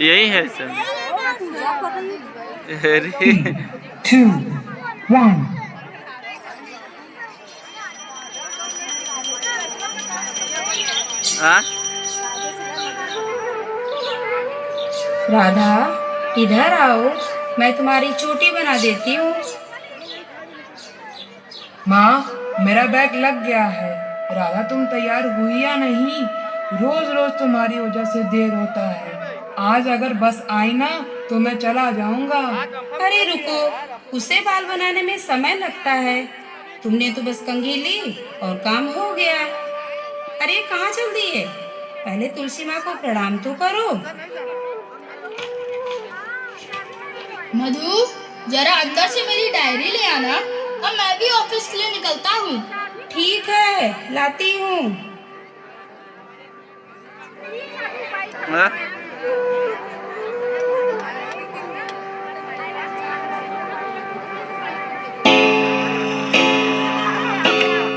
यही है सर। अरे 2, 1 हाँ राधा, इधर आओ, मैं तुम्हारी चोटी बना देती हूँ। माँ, मेरा बैग लग गया है। राधा, तुम तैयार हुई या नहीं? रोज रोज तुम्हारी वजह से देर होता है। आज अगर बस आई ना तो मैं चला जाऊंगा। अरे रुको, उसे बाल बनाने में समय लगता है। तुमने तो बस कंघी ली और काम हो गया। अरे कहाँ चल दी है? पहले तुलसी माँ को प्रणाम तो करो। मधु, जरा अंदर से मेरी डायरी ले आना और मैं भी ऑफिस के लिए निकलता हूँ। ठीक है, लाती हूँ। हाँ?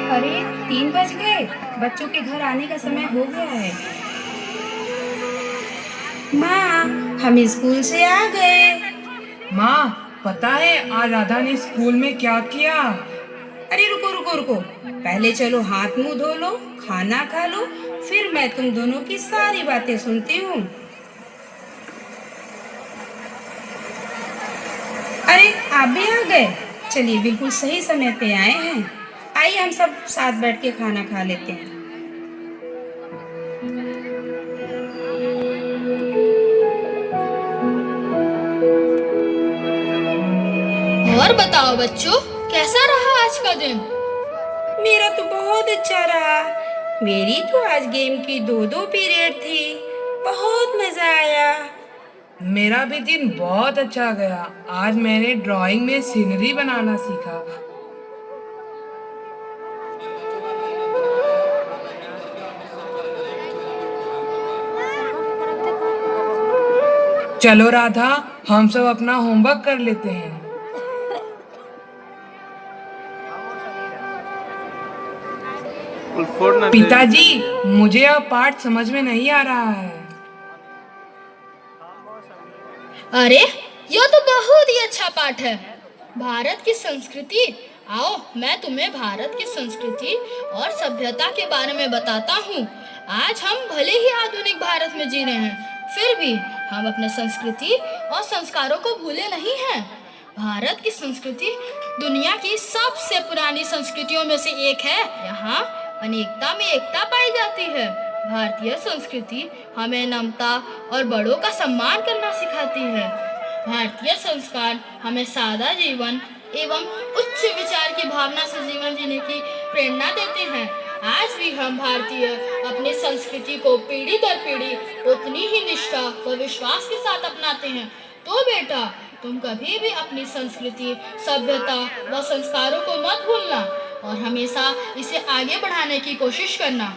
अरे 3 बज गए, बच्चों के घर आने का समय हो गया है। माँ, हम स्कूल से आ गए। माँ, पता है आज राधा ने स्कूल में क्या किया? अरे रुको रुको रुको, पहले चलो हाथ मुंह धो लो, खाना खा लो, फिर मैं तुम दोनों की सारी बातें सुनती हूँ। अरे आप भी आ गए? चलिए, बिल्कुल सही समय पे आए हैं। आइए हम सब साथ बैठ के खाना खा लेते हैं। और बताओ बच्चों, कैसा रहा आज का दिन? मेरा तो बहुत अच्छा रहा। मेरी तो आज गेम की 2-2 पीरियड थी। बहुत मजा आया। मेरा भी दिन बहुत अच्छा गया। आज मैंने ड्राइंग में सीनरी बनाना सीखा। चलो राधा, हम सब अपना होमवर्क कर लेते हैं। पिताजी, मुझे अब पाठ समझ में नहीं आ रहा है। अरे, यह तो बहुत ही अच्छा पाठ है। भारत की संस्कृति। आओ, मैं तुम्हें भारत की संस्कृति और सभ्यता के बारे में बताता हूँ। आज हम भले ही आधुनिक भारत में जी रहे हैं, फिर भी हम अपने संस्कृति और संस्कारों को भूले नहीं हैं। भारत की संस्कृति दुनिया की सबसे पुरानी संस्कृतियों में से एक है। यहाँ अनेकता में एकता पाई जाती है। भारतीय संस्कृति हमें नम्रता और बड़ों का सम्मान करना सिखाती है। भारतीय संस्कार हमें सादा जीवन एवं उच्च विचार की भावना से जीवन जीने की प्रेरणा देते हैं। आज भी हम भारतीय अपनी संस्कृति को पीढ़ी दर पीढ़ी उतनी ही निष्ठा व विश्वास के साथ अपनाते हैं। तो बेटा, तुम कभी भी अपनी संस्कृति, सभ्यता व संस्कारों को मत भूलना और हमेशा इसे आगे बढ़ाने की कोशिश करना।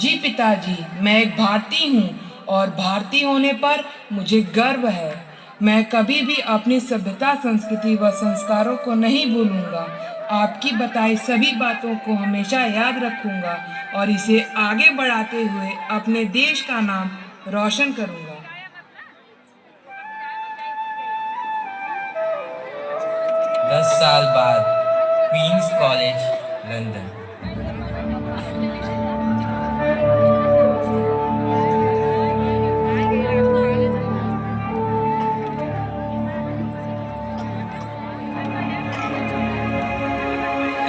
जी पिताजी, मैं एक भारतीय हूँ और भारतीय होने पर मुझे गर्व है। मैं कभी भी अपनी सभ्यता, संस्कृति व संस्कारों को नहीं भूलूंगा। आपकी बताई सभी बातों को हमेशा याद रखूंगा और इसे आगे बढ़ाते हुए अपने देश का नाम रोशन करूंगा। 10 साल बाद क्वींस कॉलेज, लंदन।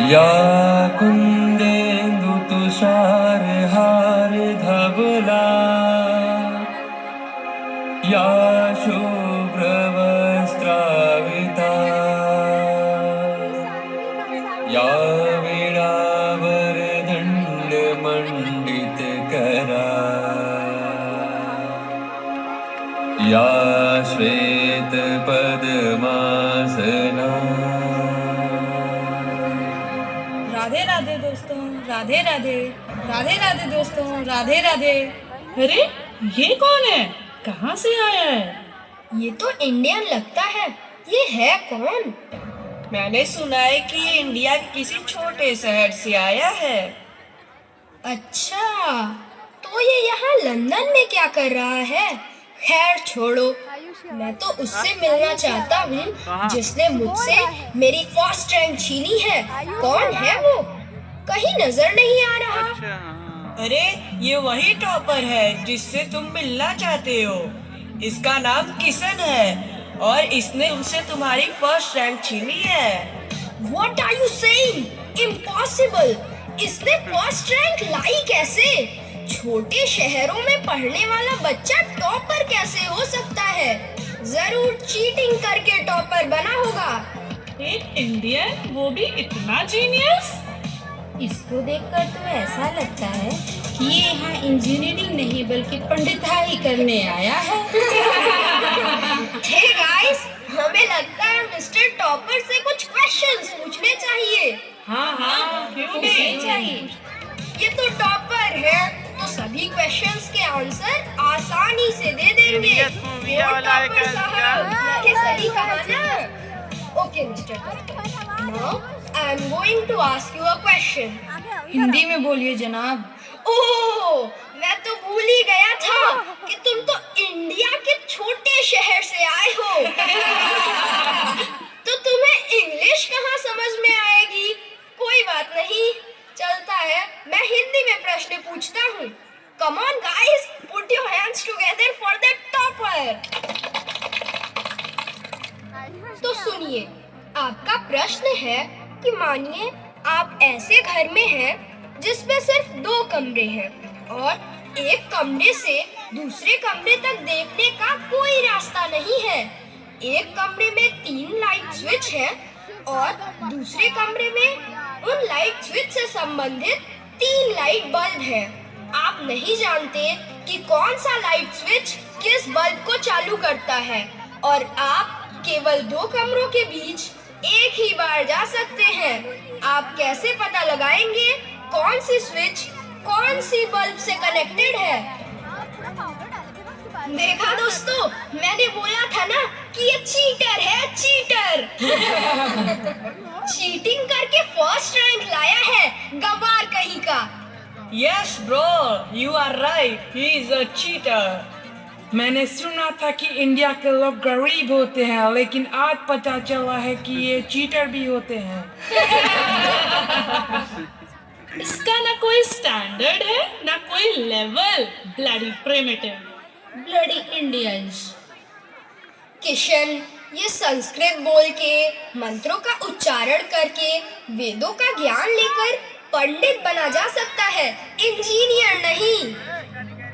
या कुंदेन्दु तुषार हार धवला, या शुभ्र वस्त्राविता, या वीणावर दंड मंडित करा, या श्वेत पद्मासना। राधे राधे दोस्तों, राधे राधे। राधे राधे दोस्तों, राधे राधे। अरे, ये कौन है? कहाँ से आया है? ये तो इंडियन लगता है। ये है कौन? मैंने सुना है कि ये इंडिया के किसी छोटे शहर से आया है। अच्छा, तो ये यहाँ लंदन में क्या कर रहा है? खैर छोड़ो, मैं तो उससे मिलना चाहता हूँ जिसने मुझसे मेरी फर्स्ट रैंक छीनी है। कौन है वो? कहीं नजर नहीं आ रहा। अच्छा हाँ। अरे ये वही टॉपर है जिससे तुम मिलना चाहते हो। इसका नाम किशन है और इसने तुमसे तुम्हारी फर्स्ट रैंक छीनी है। What are you saying? Impossible! इसने फर्स्ट रैंक लाई कैसे? छोटे शहरों में पढ़ने वाला बच्चा टॉपर कैसे हो सकता है? जरूर चीटिंग करके टॉपर बना होगा। एक इंडियन, वो भी इतना जीनियस। इसको देखकर तो ऐसा लगता है कि ये यहाँ इंजीनियरिंग नहीं बल्कि पंडिताई करने आया है। हे गाइस, हमें लगता है मिस्टर टॉपर से कुछ क्वेश्चंस पूछने चाहिए। हाँ, क्यों पूछने चाहिए। ये तो टॉपर है, तो सभी क्वेश्चंस के आंसर आसानी से दे देंगे। Genius movie वाला है टॉपर क्या? साहब, मैंने सही कहा ना? Okay mister topper, now I am going to ask you a question. Hindi में बोलिए जनाब। ओह, मैं तो भूल ही गया था कि तुम तो इंडिया के छोटे शहर से आए हो। तो तुम्हें इंग्लिश कहाँ समझ में आएगी? कोई बात नहीं, चलता है, मैं हिंदी में प्रश्न पूछता हूँ। Come on guys, put your hands together for the topper. तो सुनिए, आपका प्रश्न है कि मानिए आप ऐसे घर में हैं जिसमें सिर्फ 2 कमरे हैं और एक कमरे से दूसरे कमरे तक देखने का कोई रास्ता नहीं है। एक कमरे में 3 लाइट स्विच है और दूसरे कमरे में उन लाइट स्विच से संबंधित 3 लाइट बल्ब है। आप नहीं जानते कि कौन सा लाइट स्विच किस बल्ब को चालू करता है और आप केवल 2 कमरों के बीच एक ही बार जा सकते हैं। आप कैसे पता लगाएंगे कौन सी स्विच कौन सी बल्ब से कनेक्टेड है? देखा दोस्तों, मैंने बोला था ना कि ये चीटर है, चीटर। चीटिंग करके फर्स्ट रैंक लाया है, गवार कहीं का। Yes bro, you are right, he is a cheater. मैंने सुना था कि इंडिया के लोग गरीब होते हैं, लेकिन आज पता चला है कि ये चीटर भी होते हैं। इसका ना कोई स्टैंडर्ड है ना कोई level. Bloody primitive. Bloody Indians. Kishan, ये संस्कृत बोल के, मंत्रों का उच्चारण करके, वेदों का ज्ञान लेकर पंडित बना जा सकता है, इंजीनियर नहीं।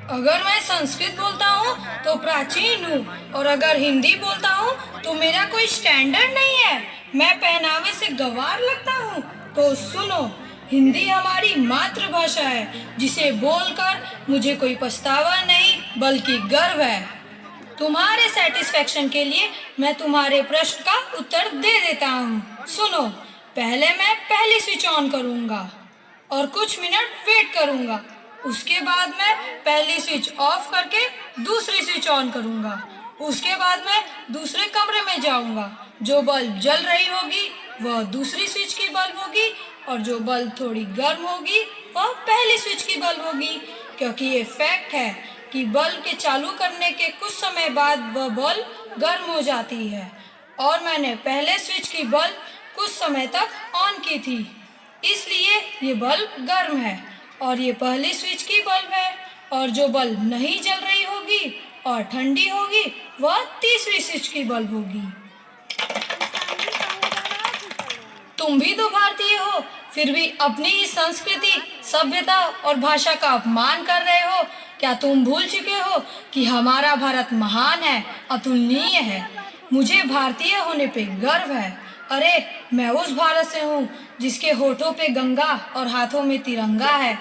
अगर मैं संस्कृत बोलता हूँ तो प्राचीन हूँ और अगर हिंदी बोलता हूँ तो मेरा कोई स्टैंडर्ड नहीं है। मैं पहनावे से गंवार लगता हूँ। तो सुनो, हिंदी हमारी मातृभाषा है जिसे बोलकर मुझे कोई पछतावा नहीं बल्कि गर्व है। तुम्हारे सेटिस्फेक्शन के लिए मैं तुम्हारे प्रश्न का उत्तर दे देता हूँ। सुनो, पहले मैं पहली स्विच ऑन करूँगा और कुछ मिनट वेट करूँगा। उसके बाद मैं पहली स्विच ऑफ करके दूसरी स्विच ऑन करूँगा। उसके बाद मैं दूसरे कमरे में जाऊँगा। जो बल्ब जल रही होगी वह दूसरी स्विच की बल्ब होगी और जो बल्ब थोड़ी गर्म होगी वह पहली स्विच की बल्ब होगी, क्योंकि ये फैक्ट है कि बल्ब के चालू करने के कुछ समय बाद वह बल्ब गर्म हो जाती है और मैंने पहले स्विच की बल्ब कुछ समय तक ऑन की थी, इसलिए ये बल्ब गर्म है और ये पहली स्विच की बल्ब है। और जो बल्ब नहीं जल रही होगी और ठंडी होगी वह तीसरी स्विच की बल्ब होगी। तुम भी तो भारतीय हो, फिर भी अपनी ही संस्कृति, सभ्यता और भाषा का अपमान कर रहे हो। क्या तुम भूल चुके हो कि हमारा भारत महान है, अतुलनीय है? मुझे भारतीय होने पे गर्व है। अरे, मैं उस भारत से हूँ जिसके होठों पे गंगा और हाथों में तिरंगा है।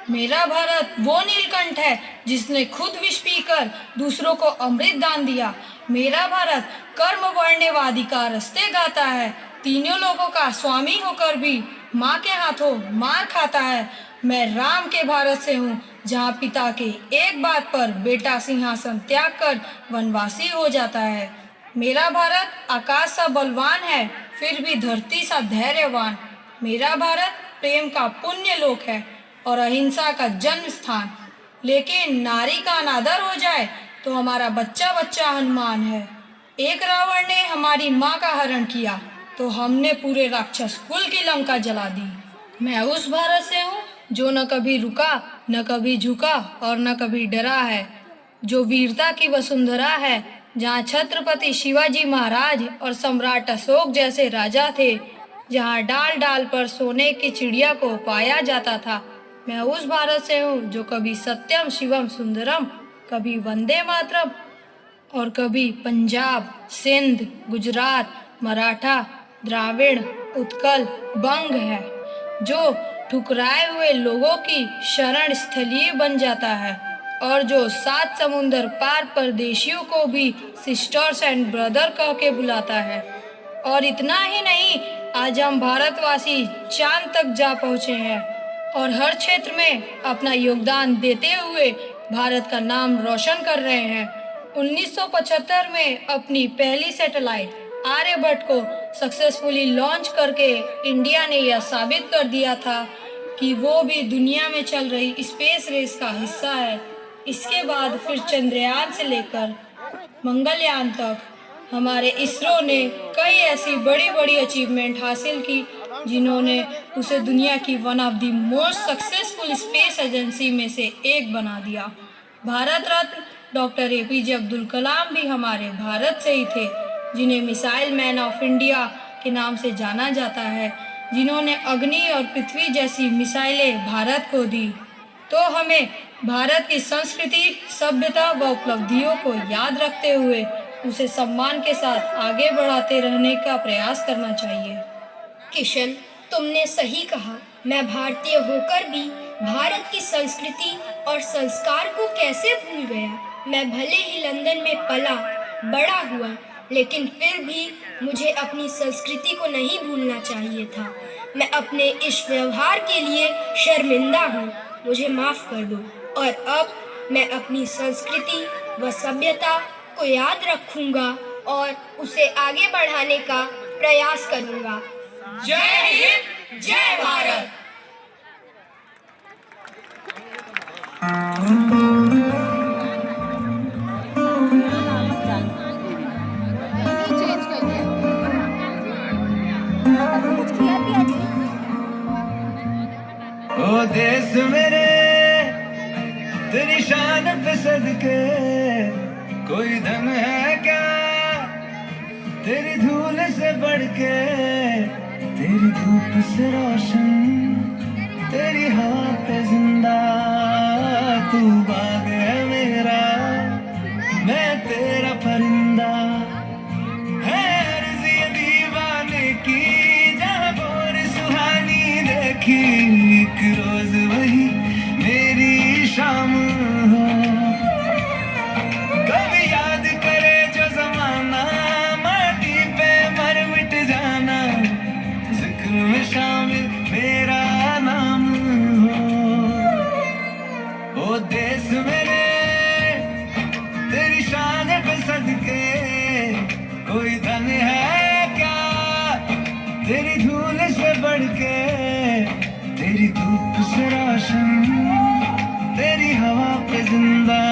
मेरा भारत वो नीलकंठ है जिसने खुद विष पीकर दूसरों को अमृत दान दिया। मेरा भारत कर्म वर्ण्यवादी का रस्ते गाता है, तीनों लोगों का स्वामी होकर भी माँ के हाथों मार खाता है। मैं राम के भारत से हूँ जहाँ पिता के एक बात पर बेटा सिंहासन त्याग कर वनवासी हो जाता है। मेरा भारत आकाश सा बलवान है, फिर भी धरती सा धैर्यवान। मेरा भारत प्रेम का पुण्य लोक है और अहिंसा का जन्म स्थान। लेकिन नारी का अनादर हो जाए तो हमारा बच्चा बच्चा हनुमान है। एक रावण ने हमारी माँ का हरण किया तो हमने पूरे राक्षस कुल की लंका जला दी। मैं उस भारत से हूँ जो न कभी रुका, न कभी झुका और न कभी डरा है, जो वीरता की वसुंधरा है, जहाँ छत्रपति शिवाजी महाराज और सम्राट अशोक जैसे राजा थे, जहाँ डाल डाल पर सोने की चिड़िया को पाया जाता था। मैं उस भारत से हूँ जो कभी सत्यम शिवम सुंदरम, कभी वंदे मातरम और कभी पंजाब, सिंध, गुजरात, मराठा, द्राविड़, उत्कल, बंग है, जो ठुकराए हुए लोगों की शरण स्थलीय बन जाता है और जो 7 समुंदर पार परदेशियों को भी सिस्टर्स एंड ब्रदर कह के बुलाता है। और इतना ही नहीं, आज हम भारतवासी चांद तक जा पहुँचे हैं और हर क्षेत्र में अपना योगदान देते हुए भारत का नाम रोशन कर रहे हैं। 1975 में अपनी पहली सैटेलाइट आर्यभट्ट को सक्सेसफुली लॉन्च करके इंडिया ने यह साबित कर दिया था कि वो भी दुनिया में चल रही स्पेस रेस का हिस्सा है। इसके बाद फिर चंद्रयान से लेकर मंगलयान तक हमारे इसरो ने कई ऐसी बड़ी बड़ी अचीवमेंट हासिल की जिन्होंने उसे दुनिया की one of the most successful space agency में से एक बना दिया। भारत रत्न डॉक्टर APJ अब्दुल कलाम भी हमारे भारत से ही थे, जिन्हें मिसाइल मैन ऑफ इंडिया के नाम से जाना जाता है, जिन्होंने अग्नि और पृथ्वी जैसी मिसाइलें भारत को दी। तो हमें भारत की संस्कृति, सभ्यता व उपलब्धियों को याद रखते हुए उसे सम्मान के साथ आगे बढ़ाते रहने का प्रयास करना चाहिए। किशन, तुमने सही कहा। मैं भारतीय होकर भी भारत की संस्कृति और संस्कार को कैसे भूल गया। मैं भले ही लंदन में पला बड़ा हुआ, लेकिन फिर भी मुझे अपनी संस्कृति को नहीं भूलना चाहिए था। मैं अपने इस व्यवहार के लिए शर्मिंदा हूँ, मुझे माफ़ कर दो। और अब मैं अपनी संस्कृति व सभ्यता को याद रखूँगा और उसे आगे बढ़ाने का प्रयास करूँगा। जय हिंद, जय भारत। ओ देश मेरे तेरी शान पे सदके, कोई धन है क्या तेरी धूल से बढ़ के, तेरी धूप से रोशन, तेरी हवा पे जिंदा, तू बाग है मेरा, मैं तेरा परिंदा, है अर्ज़ ये दीवाने की, जहाँ बोर सुहानी देखी, एक रोज वही मेरी शाम हो। कभी याद करे जो जमाना, माटी पे मर मिट जाना, जिक्र में शामिल मेरा नाम हो। ओ देश मेरे तेरी शान पे सदके, कोई धन है क्या तेरी धूल से बढ़ के, तेरी धूप से रोशन, तेरी हवा पे जिंदा।